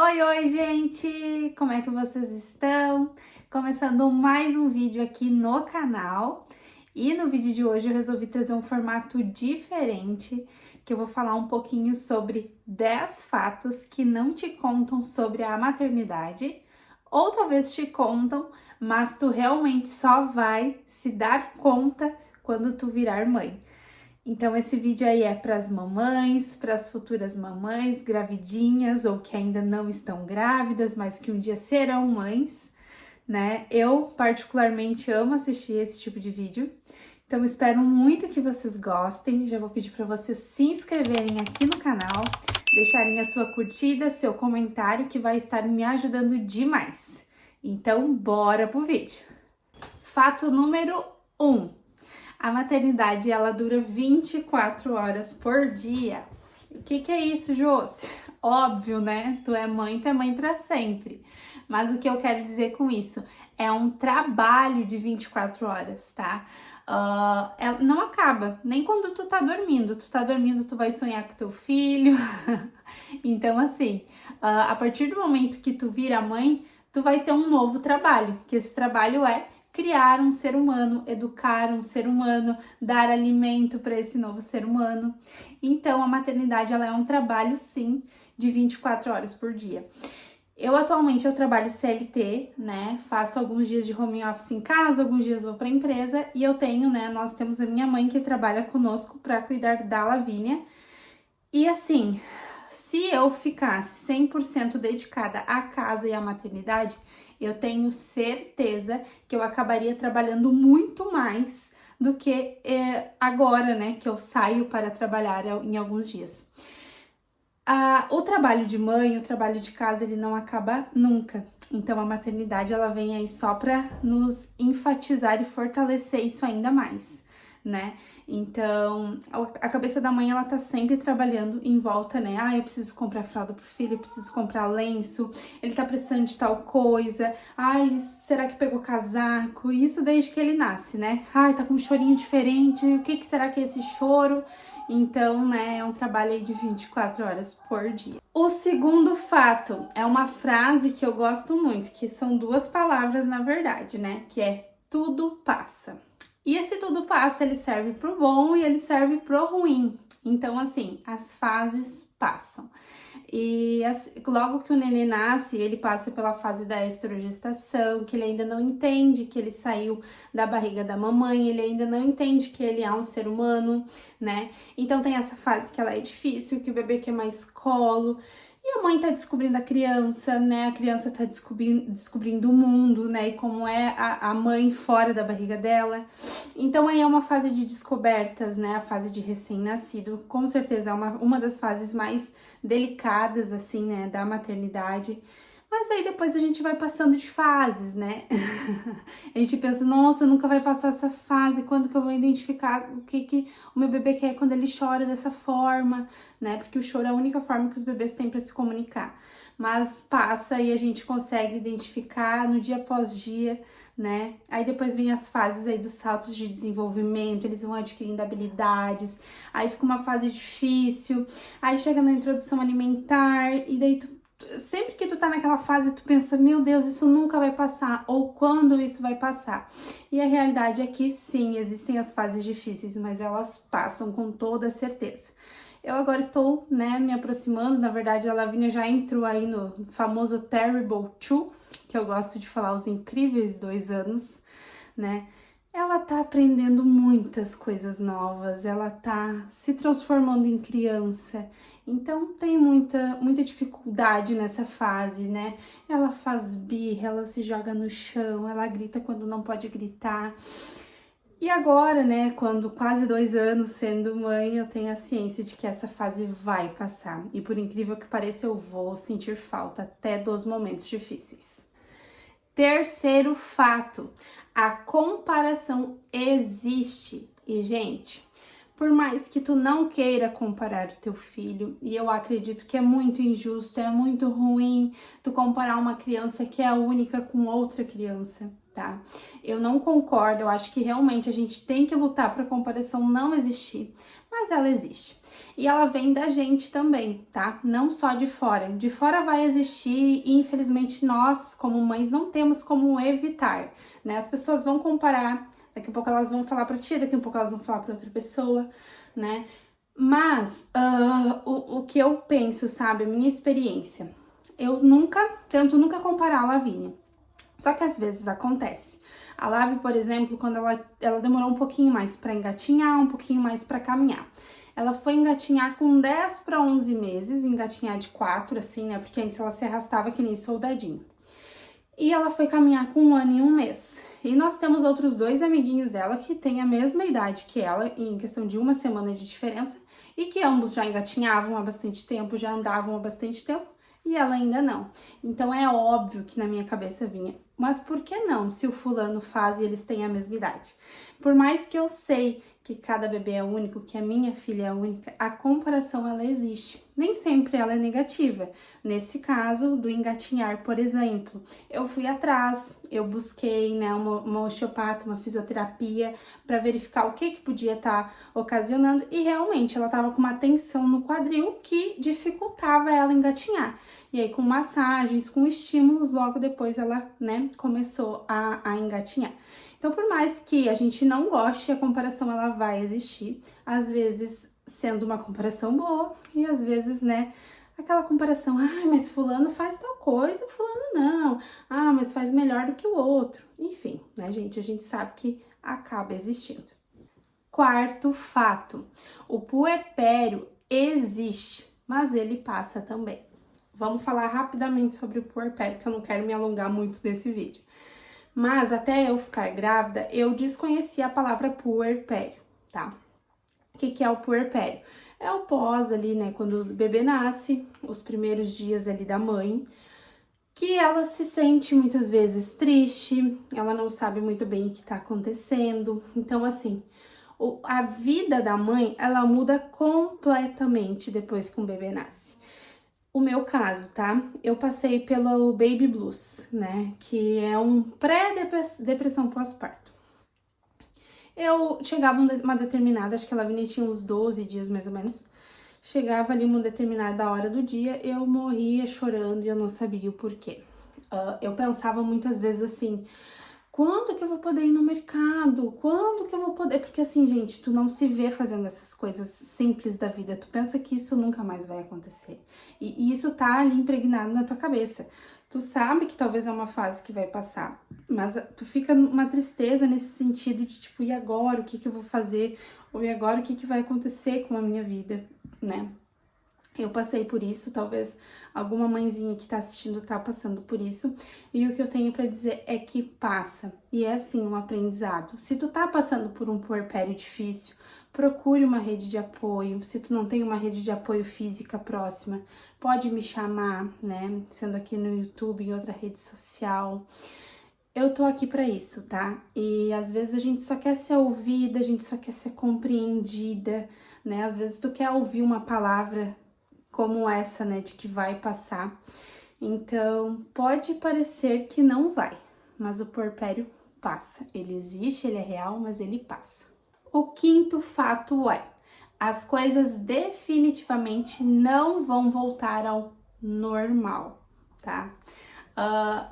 Oi, oi, gente! Como é que vocês estão? Começando mais um vídeo aqui no canal. E no vídeo de hoje eu resolvi trazer um formato diferente, que eu vou falar um pouquinho sobre 10 fatos que não te contam sobre a maternidade, ou talvez te contam, mas tu realmente só vai se dar conta quando tu virar mãe. Então, esse vídeo aí é para as mamães, para as futuras mamães, gravidinhas ou que ainda não estão grávidas, mas que um dia serão mães, né? Eu, particularmente, amo assistir esse tipo de vídeo. Então, espero muito que vocês gostem. Já vou pedir para vocês se inscreverem aqui no canal, deixarem a sua curtida, seu comentário, que vai estar me ajudando demais. Então, bora pro vídeo. Fato número 1. A maternidade, ela dura 24 horas por dia. O que é isso, Josi? Óbvio, né? Tu é mãe para sempre. Mas o que eu quero dizer com isso? É um trabalho de 24 horas, tá? Não acaba, nem quando tu tá dormindo. Tu tá dormindo, tu vai sonhar com teu filho. Então, assim, a partir do momento que tu vira mãe, tu vai ter um novo trabalho, que esse trabalho é criar um ser humano, educar um ser humano, dar alimento para esse novo ser humano. Então, a maternidade, ela é um trabalho, sim, de 24 horas por dia. Atualmente eu trabalho CLT, né? Faço alguns dias de home office em casa, alguns dias vou para a empresa e eu tenho, né? Nós temos a minha mãe que trabalha conosco para cuidar da Lavínia. E assim, se eu ficasse 100% dedicada à casa e à maternidade, eu tenho certeza que eu acabaria trabalhando muito mais do que agora, né, que eu saio para trabalhar em alguns dias. O trabalho de mãe, o trabalho de casa, ele não acaba nunca. Então, a maternidade, ela vem aí só para nos enfatizar e fortalecer isso ainda mais, né? Então, a cabeça da mãe, ela tá sempre trabalhando em volta, né? Eu preciso comprar fralda pro filho, eu preciso comprar lenço, ele tá precisando de tal coisa. Será que pegou casaco? Isso desde que ele nasce, né? Tá com um chorinho diferente, o que será que é esse choro? Então, né, é um trabalho aí de 24 horas por dia. O segundo fato é uma frase que eu gosto muito, que são duas palavras na verdade, né? Que é tudo passa. E esse tudo passa, ele serve pro bom e ele serve pro ruim. Então, assim, as fases passam. E logo que o neném nasce, ele passa pela fase da estrogestação, que ele ainda não entende que ele saiu da barriga da mamãe, ele ainda não entende que ele é um ser humano, né? Então tem essa fase que ela é difícil, que o bebê quer mais colo. E a mãe tá descobrindo a criança, né? A criança tá descobrindo o mundo, né? E como é a mãe fora da barriga dela. Então aí é uma fase de descobertas, né? A fase de recém-nascido. Com certeza é uma das fases mais delicadas, assim, né? Da maternidade. Mas aí depois a gente vai passando de fases, né? A gente pensa, nossa, nunca vai passar essa fase, quando que eu vou identificar o que o meu bebê quer quando ele chora dessa forma, né? Porque o choro é a única forma que os bebês têm para se comunicar. Mas passa e a gente consegue identificar no dia após dia, né? Aí depois vem as fases aí dos saltos de desenvolvimento, eles vão adquirindo habilidades, aí fica uma fase difícil, aí chega na introdução alimentar, e daí sempre que tu tá naquela fase, tu pensa, meu Deus, isso nunca vai passar, ou quando isso vai passar? E a realidade é que sim, existem as fases difíceis, mas elas passam com toda certeza. Eu agora estou, né, me aproximando, na verdade a Lavínia já entrou aí no famoso Terrible 2, que eu gosto de falar, os incríveis 2 anos, né? Ela tá aprendendo muitas coisas novas, ela tá se transformando em criança, então tem muita dificuldade nessa fase, né? Ela faz birra, ela se joga no chão, ela grita quando não pode gritar. E agora, né, quando quase 2 anos sendo mãe, eu tenho a ciência de que essa fase vai passar. E por incrível que pareça, eu vou sentir falta até dos momentos difíceis. Terceiro fato, a comparação existe. E, gente, por mais que tu não queira comparar o teu filho, e eu acredito que é muito injusto, é muito ruim tu comparar uma criança que é única com outra criança, tá? Eu não concordo, eu acho que realmente a gente tem que lutar para a comparação não existir, mas ela existe. e ela vem da gente também, tá? Não só de fora. De fora vai existir e infelizmente nós, como mães, não temos como evitar, né? As pessoas vão comparar, daqui a pouco elas vão falar pra ti, daqui a pouco elas vão falar pra outra pessoa, né? Mas o que eu penso, sabe, a minha experiência, eu tento nunca comparar a Lavínia. Só que às vezes acontece. A Lavi, por exemplo, quando ela demorou um pouquinho mais para engatinhar, um pouquinho mais para caminhar. Ela foi engatinhar com 10 para 11 meses, engatinhar de 4, assim, né? Porque antes ela se arrastava que nem soldadinho. E ela foi caminhar com 1 ano e 1 mês. E nós temos outros 2 amiguinhos dela que têm a mesma idade que ela, em questão de 1 semana de diferença, e que ambos já engatinhavam há bastante tempo, já andavam há bastante tempo, e ela ainda não. Então é óbvio que na minha cabeça vinha, mas por que não, se o fulano faz e eles têm a mesma idade? Por mais que eu sei que cada bebê é único, que a minha filha é única, a comparação ela existe. Nem sempre ela é negativa. Nesse caso do engatinhar, por exemplo, eu fui atrás, eu busquei, né, uma osteopata, uma fisioterapia para verificar o que podia estar ocasionando e realmente ela estava com uma tensão no quadril que dificultava ela engatinhar. E aí com massagens, com estímulos, logo depois ela, né, começou a engatinhar. Então, por mais que a gente não goste, a comparação ela vai existir, às vezes sendo uma comparação boa e às vezes, né, aquela comparação, mas fulano faz tal coisa, fulano não, mas faz melhor do que o outro. Enfim, né, gente, a gente sabe que acaba existindo. Quarto fato, o puerpério existe, mas ele passa também. Vamos falar rapidamente sobre o puerpério, que eu não quero me alongar muito nesse vídeo. Mas até eu ficar grávida, eu desconhecia a palavra puerpério, tá? O que é o puerpério? É o pós ali, né, quando o bebê nasce, os primeiros dias ali da mãe, que ela se sente muitas vezes triste, ela não sabe muito bem o que tá acontecendo. Então, assim, a vida da mãe, ela muda completamente depois que um bebê nasce. O meu caso, tá? Eu passei pelo baby blues, né? Que é um pré-depressão pós-parto. Eu chegava uma determinada, acho que ela vinha tinha uns 12 dias mais ou menos. Chegava ali uma determinada hora do dia, eu morria chorando e eu não sabia o porquê. Eu pensava muitas vezes assim, quando que eu vou poder ir no mercado? Quando que eu vou poder? Porque assim, gente, tu não se vê fazendo essas coisas simples da vida. Tu pensa que isso nunca mais vai acontecer. E isso tá ali impregnado na tua cabeça. Tu sabe que talvez é uma fase que vai passar, mas tu fica numa tristeza nesse sentido de tipo, e agora? O que que eu vou fazer? Ou e agora? O que que vai acontecer com a minha vida, né? Eu passei por isso, talvez alguma mãezinha que tá assistindo tá passando por isso. E o que eu tenho pra dizer é que passa. E é assim um aprendizado. Se tu tá passando por um puerpério difícil, procure uma rede de apoio. Se tu não tem uma rede de apoio física próxima, pode me chamar, né? Sendo aqui no YouTube, em outra rede social. Eu tô aqui pra isso, tá? E às vezes a gente só quer ser ouvida, a gente só quer ser compreendida, né? Às vezes tu quer ouvir uma palavra como essa, né, de que vai passar. Então, pode parecer que não vai, mas o puerpério passa. Ele existe, ele é real, mas ele passa. O quinto fato é, as coisas definitivamente não vão voltar ao normal, tá?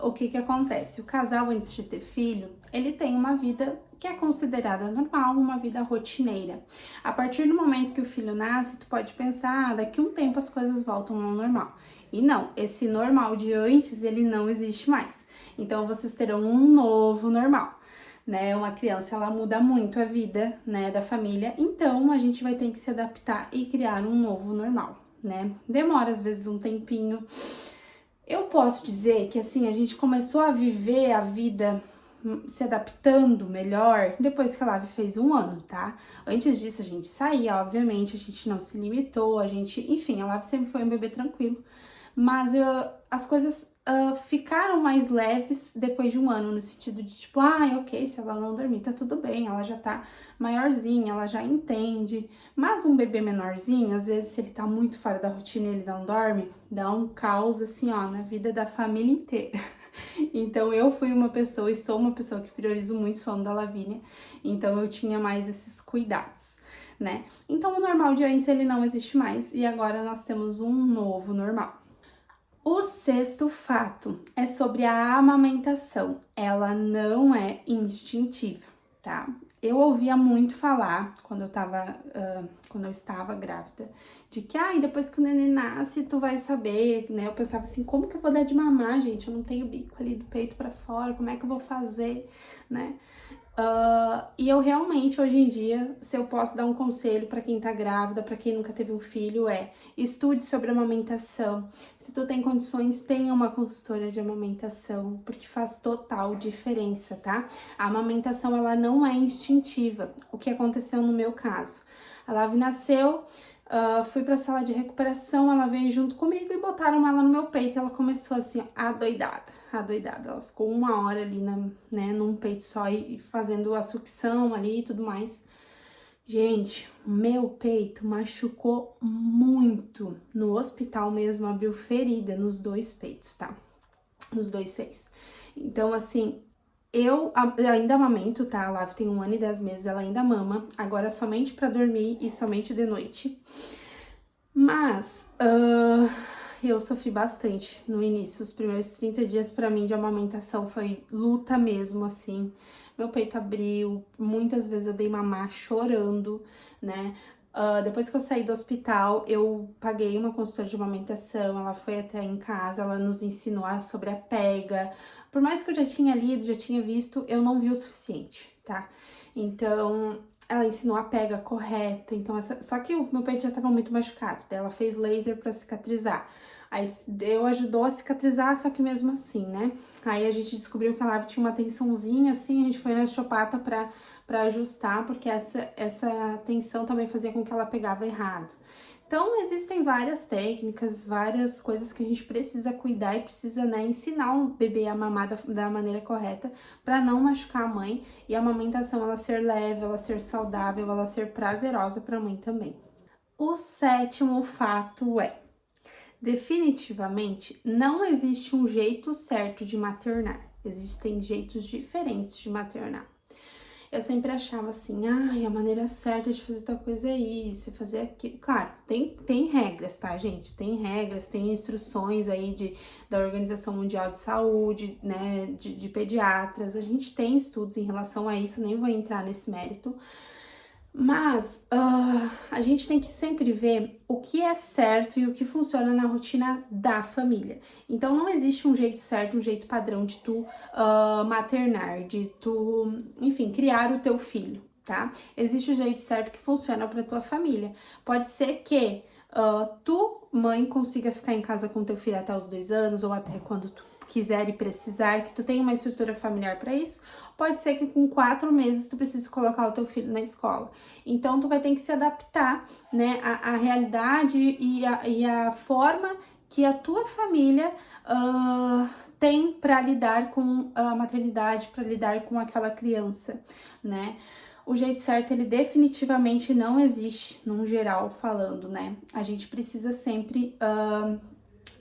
O que acontece? O casal, antes de ter filho, ele tem uma vida que é considerada normal, uma vida rotineira. A partir do momento que o filho nasce, tu pode pensar, daqui a um tempo as coisas voltam ao normal. E não, esse normal de antes, ele não existe mais. Então, vocês terão um novo normal, né? Uma criança, ela muda muito a vida, né, da família. Então, a gente vai ter que se adaptar e criar um novo normal, né? Demora, às vezes, um tempinho. Eu posso dizer que, assim, a gente começou a viver a vida se adaptando melhor depois que a Lavi fez 1 ano, tá? Antes disso, a gente saía, obviamente, a gente não se limitou, enfim, a Lavi sempre foi um bebê tranquilo, mas as coisas ficaram mais leves depois de 1 ano, no sentido de tipo, ok, se ela não dormir, tá tudo bem, ela já tá maiorzinha, ela já entende. Mas um bebê menorzinho, às vezes, se ele tá muito fora da rotina e ele não dorme, dá um caos, assim, ó, na vida da família inteira. Então eu fui uma pessoa e sou uma pessoa que priorizo muito o sono da Lavínia, então eu tinha mais esses cuidados, né? Então o normal de antes ele não existe mais e agora nós temos um novo normal. O sexto fato é sobre a amamentação. Ela não é instintiva, tá? Eu ouvia muito falar quando eu estava grávida, de que depois que o neném nasce, tu vai saber, né? Eu pensava assim, como que eu vou dar de mamar, gente? Eu não tenho bico ali do peito para fora, como é que eu vou fazer, né? E eu realmente, hoje em dia, se eu posso dar um conselho para quem tá grávida, para quem nunca teve um filho, estude sobre amamentação. Se tu tem condições, tenha uma consultora de amamentação, porque faz total diferença, tá? A amamentação, ela não é instintiva, o que aconteceu no meu caso. A Lavi nasceu, fui pra sala de recuperação, ela veio junto comigo e botaram ela no meu peito, ela começou assim, adoidada. Ela ficou 1 hora ali, num peito só e fazendo a sucção ali e tudo mais. Gente, meu peito machucou muito. No hospital mesmo, abriu ferida nos 2 peitos, tá? Nos 2 seios. Então, assim, eu ainda amamento, tá? A Lavi tem 1 ano e 10 meses, ela ainda mama. Agora somente pra dormir e somente de noite. Mas, eu sofri bastante no início. Os primeiros 30 dias pra mim de amamentação foi luta mesmo, assim. Meu peito abriu, muitas vezes eu dei mamar chorando, né? Depois que eu saí do hospital, eu paguei uma consultora de amamentação, ela foi até em casa, ela nos ensinou sobre a pega. Por mais que eu já tinha lido, já tinha visto, eu não vi o suficiente, tá? Então, ela ensinou a pega correta, então só que o meu peito já tava muito machucado, daí ela fez laser pra cicatrizar. Aí ajudou a cicatrizar, só que mesmo assim, né? Aí a gente descobriu que a Lavi tinha uma tensãozinha, assim, a gente foi na osteopata pra ajustar, porque essa tensão também fazia com que ela pegava errado. Então, existem várias técnicas, várias coisas que a gente precisa cuidar e precisa, né, ensinar o bebê a mamar da maneira correta para não machucar a mãe e a amamentação ela ser leve, ela ser saudável, ela ser prazerosa para a mãe também. O sétimo fato é: definitivamente não existe um jeito certo de maternar, existem jeitos diferentes de maternar. Eu sempre achava assim, a maneira certa de fazer tal coisa é isso, fazer aquilo. Claro, tem regras, tá, gente? Tem regras, tem instruções aí da Organização Mundial de Saúde, né, de pediatras. A gente tem estudos em relação a isso, nem vou entrar nesse mérito. Mas a gente tem que sempre ver o que é certo e o que funciona na rotina da família. Então não existe um jeito certo, um jeito padrão de tu maternar, de tu, enfim, criar o teu filho, tá? Existe o jeito certo que funciona para tua família. Pode ser que tu, mãe, consiga ficar em casa com teu filho até os 2 anos ou até quando tu quiser e precisar, que tu tenha uma estrutura familiar para isso. Pode ser que com 4 meses tu precise colocar o teu filho na escola. Então, tu vai ter que se adaptar, né, à realidade e a forma que a tua família tem para lidar com a maternidade, para lidar com aquela criança, né? O jeito certo, ele definitivamente não existe, num geral falando, né? A gente precisa sempre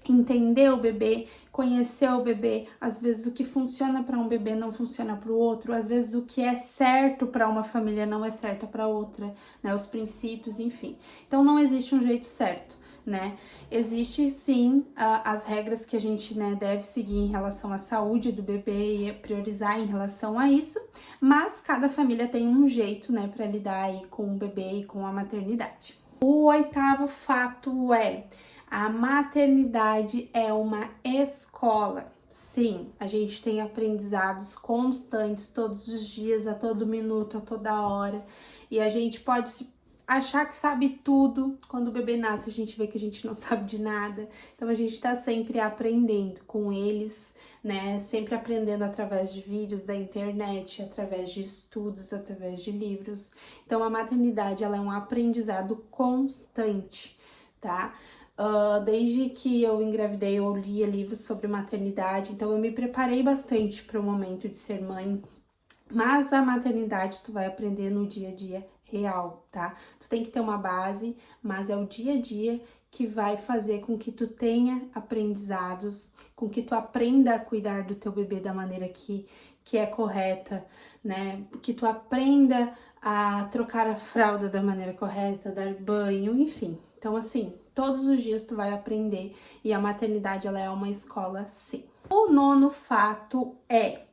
entender o bebê, conhecer o bebê. Às vezes o que funciona para um bebê não funciona para o outro, às vezes o que é certo para uma família não é certo para outra, né? Os princípios, enfim. Então não existe um jeito certo, né? Existe sim as regras que a gente, né, deve seguir em relação à saúde do bebê e priorizar em relação a isso, mas cada família tem um jeito, né, para lidar aí com o bebê e com a maternidade. O 8º fato é: a maternidade é uma escola. Sim, a gente tem aprendizados constantes todos os dias, a todo minuto, a toda hora. E a gente pode achar que sabe tudo. Quando o bebê nasce, a gente vê que a gente não sabe de nada. Então a gente tá sempre aprendendo com eles, né? Sempre aprendendo através de vídeos da internet, através de estudos, através de livros. Então a maternidade, ela é um aprendizado constante, tá? Desde que eu engravidei, eu lia livros sobre maternidade, então eu me preparei bastante para o momento de ser mãe. Mas a maternidade tu vai aprender no dia a dia real, tá? Tu tem que ter uma base, mas é o dia a dia que vai fazer com que tu tenha aprendizados, com que tu aprenda a cuidar do teu bebê da maneira que é correta, né? Que tu aprenda a trocar a fralda da maneira correta, dar banho, enfim. Então, assim, todos os dias tu vai aprender e a maternidade, ela é uma escola, sim. O nono fato é: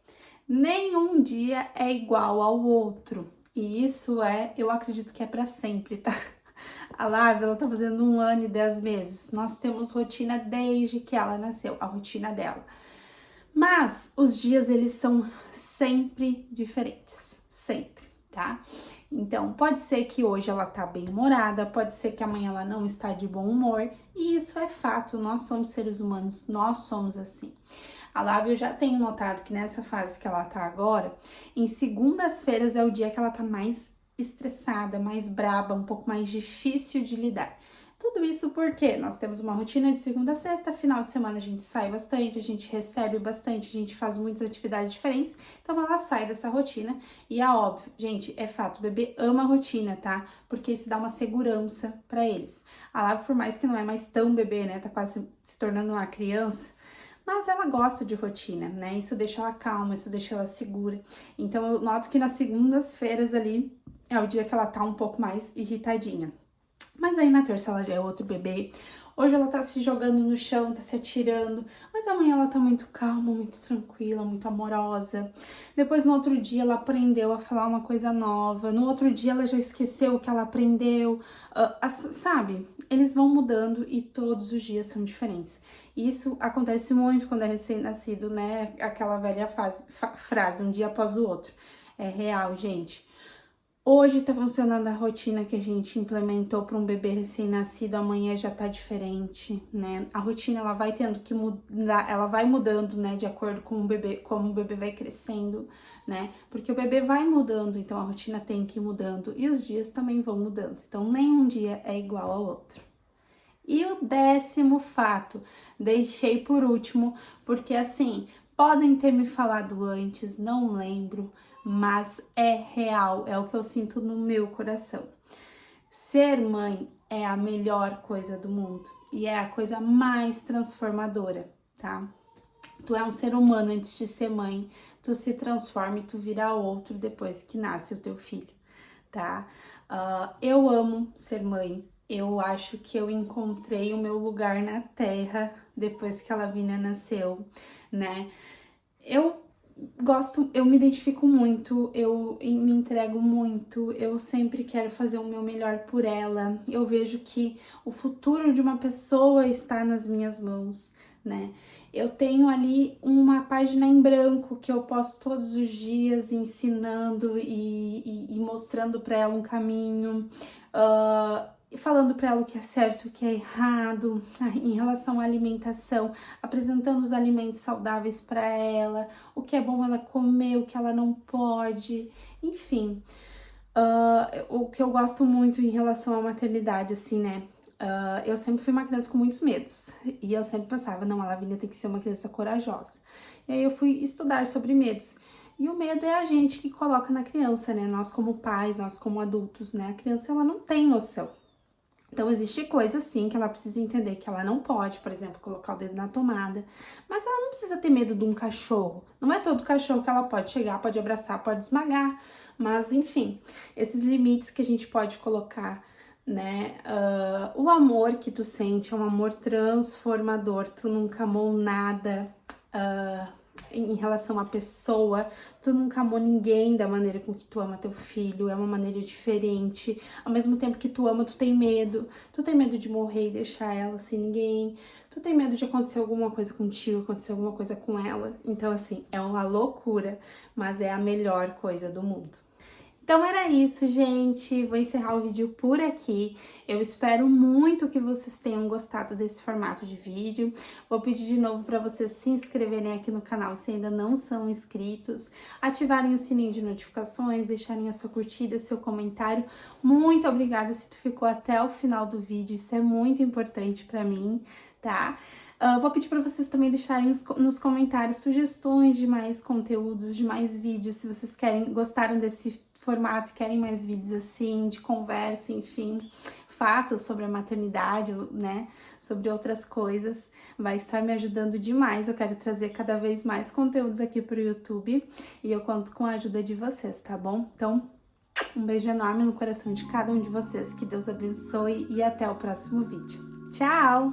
nenhum dia é igual ao outro. E isso eu acredito que é para sempre, tá? A Lávia, ela tá fazendo 1 ano e 10 meses. Nós temos rotina desde que ela nasceu, a rotina dela. Mas os dias, eles são sempre diferentes, sempre, tá? Então, pode ser que hoje ela tá bem humorada, pode ser que amanhã ela não está de bom humor, e isso é fato, nós somos seres humanos, nós somos assim. A Lávia, eu já tenho notado que nessa fase que ela tá agora, em segundas-feiras é o dia que ela tá mais estressada, mais braba, um pouco mais difícil de lidar. Tudo isso porque nós temos uma rotina de segunda a sexta, final de semana a gente sai bastante, a gente recebe bastante, a gente faz muitas atividades diferentes, então ela sai dessa rotina e é óbvio, gente, é fato, o bebê ama a rotina, tá? Porque isso dá uma segurança pra eles. A Lávia, por mais que não é mais tão bebê, né, tá quase se tornando uma criança, mas ela gosta de rotina, né? Isso deixa ela calma, isso deixa ela segura. Então eu noto que nas segundas-feiras ali é o dia que ela tá um pouco mais irritadinha. Mas aí na terça ela já é outro bebê. Hoje ela tá se jogando no chão, tá se atirando, mas amanhã ela tá muito calma, muito tranquila, muito amorosa. Depois no outro dia ela aprendeu a falar uma coisa nova, no outro dia ela já esqueceu o que ela aprendeu, sabe? Eles vão mudando e todos os dias são diferentes. Isso acontece muito quando é recém-nascido, né? Aquela velha frase, um dia após o outro. É real, gente. Hoje tá funcionando a rotina que a gente implementou para um bebê recém-nascido, amanhã já tá diferente, né? A rotina, ela vai tendo que mudar, ela vai mudando, né, de acordo com o bebê, como o bebê vai crescendo, né? Porque o bebê vai mudando, então a rotina tem que ir mudando e os dias também vão mudando. Então nenhum dia é igual ao outro. E o 10º fato, deixei por último, porque assim, podem ter me falado antes, não lembro, mas é real, é o que eu sinto no meu coração. Ser mãe é a melhor coisa do mundo e é a coisa mais transformadora, tá? Tu é um ser humano antes de ser mãe, tu se transforma e tu vira outro depois que nasce o teu filho, tá? Eu amo ser mãe. Eu acho que eu encontrei o meu lugar na Terra depois que a Lavínia nasceu, né? Eu gosto, eu me identifico muito, eu me entrego muito, eu sempre quero fazer o meu melhor por ela. Eu vejo que o futuro de uma pessoa está nas minhas mãos, né? Eu tenho ali uma página em branco que eu posto todos os dias ensinando e mostrando para ela um caminho, falando para ela o que é certo, o que é errado, em relação à alimentação, apresentando os alimentos saudáveis para ela, o que é bom ela comer, o que ela não pode, enfim. O que eu gosto muito em relação à maternidade, assim, né? Eu sempre fui uma criança com muitos medos e eu sempre pensava, não, a Lavínia tem que ser uma criança corajosa. E aí eu fui estudar sobre medos. E o medo é a gente que coloca na criança, né? Nós como pais, nós como adultos, né? A criança, ela não tem noção. Então, existe coisa, sim, que ela precisa entender que ela não pode, por exemplo, colocar o dedo na tomada, mas ela não precisa ter medo de um cachorro. Não é todo cachorro que ela pode chegar, pode abraçar, pode esmagar, mas, enfim, esses limites que a gente pode colocar, né? O amor que tu sente é um amor transformador, tu nunca amou nada, em relação à pessoa, tu nunca amou ninguém da maneira com que tu ama teu filho, é uma maneira diferente. Ao mesmo tempo que tu ama, tu tem medo de morrer e deixar ela sem ninguém, tu tem medo de acontecer alguma coisa contigo, acontecer alguma coisa com ela. Então, assim, é uma loucura, mas é a melhor coisa do mundo. Então era isso, gente. Vou encerrar o vídeo por aqui. Eu espero muito que vocês tenham gostado desse formato de vídeo. Vou pedir de novo para vocês se inscreverem aqui no canal se ainda não são inscritos, ativarem o sininho de notificações, deixarem a sua curtida, seu comentário. Muito obrigada se tu ficou até o final do vídeo, isso é muito importante para mim, tá? Vou pedir para vocês também deixarem nos comentários sugestões de mais conteúdos, de mais vídeos, se vocês gostaram desse formato, querem mais vídeos assim, de conversa, enfim, fatos sobre a maternidade, né, sobre outras coisas, vai estar me ajudando demais. Eu quero trazer cada vez mais conteúdos aqui pro YouTube e eu conto com a ajuda de vocês, tá bom? Então, um beijo enorme no coração de cada um de vocês, que Deus abençoe e até o próximo vídeo. Tchau!